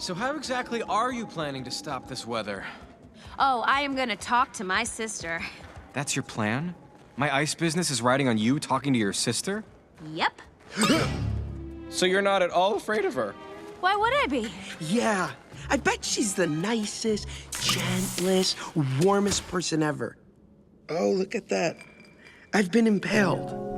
So how exactly are you planning to stop this weather? Oh, I am gonna talk to my sister. That's your plan? My ice business is riding on you talking to your sister? Yep. So you're not at all afraid of her? Why would I be? Yeah, I bet she's the nicest, gentlest, warmest person ever. Oh, look at that. I've been impaled.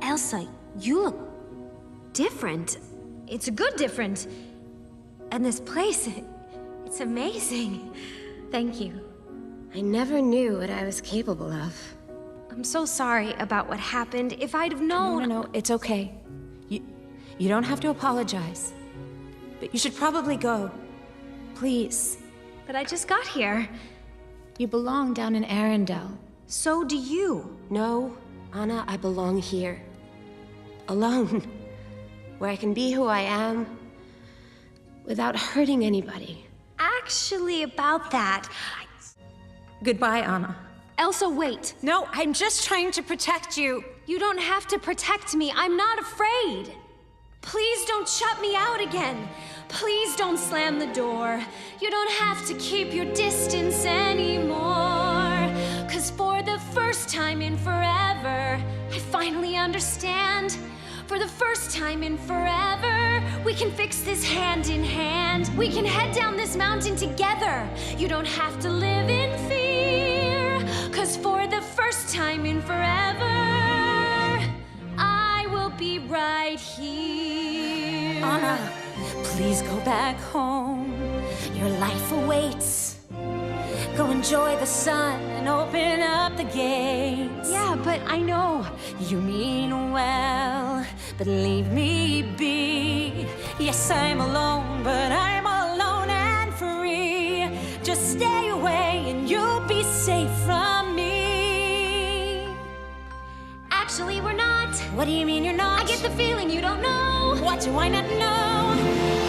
Elsa, you look different. It's a good different. And this place, it's amazing. Thank you. I never knew what I was capable of. I'm so sorry about what happened. If I'd have known... No, it's okay. You don't have to apologize. But you should probably go. Please. But I just got here. You belong down in Arendelle. So do you. No, Anna, I belong here. Alone. Where I can be who I am without hurting anybody. Actually, about that... Goodbye, Anna. Elsa, wait. No, I'm just trying to protect you. You don't have to protect me. I'm not afraid. Please don't shut me out again. Please don't slam the door. You don't have to keep your distance anymore. 'Cause for the first time in forever, I finally understand. For the first time in forever, We can fix this hand in hand. We can head down this mountain together. You don't have to live in fear. 'Cause for the first time in forever, I will be right here. Anna, please go back home. Your life awaits. Go enjoy the sun and open up the gates. Yeah, but I know. You mean well, but leave me be. Yes, I'm alone, but I'm alone and free. Just stay away and you'll be safe from me. Actually, we're not. What do you mean you're not? I get the feeling you don't know. What do I not know?